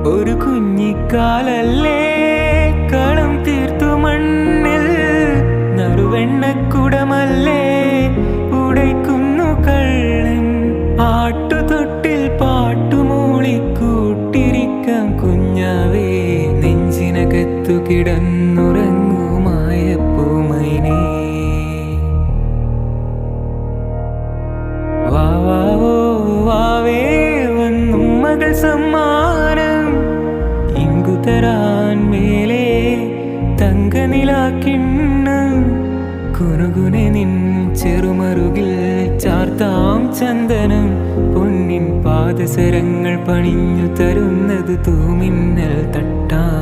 ഒരു കുഞ്ഞിക്കാലല്ലേ കളം തീർത്തു മണ്ണിൽ നറുവെണ്ണക്കുടമല്ലേ ഉടയ്ക്കുന്നു കള്ളൻ ആട്ടുതൊട്ടിൽ പാട്ടുമൂളിക്കൂട്ടിരിക്കാം കുഞ്ഞാവേ നെഞ്ചിനകത്തു കിടന്നുറങ്ങുമായ പൂമൈനേ വാവാവോ വാവേ വന്നും മകൾ സമ്മാനം ഇങ്കുതരാൻ മേലെ തങ്കനിലാക്കിണ്ണം കുനുകുനെ നിൻ ചെറുമറുകിൽ ചാർത്താം ചന്ദനം പൊന്നിൻ പാദസരങ്ങൾ പണിഞ്ഞു തരുന്നത് തൂമിന്നൽ തട്ടാൻ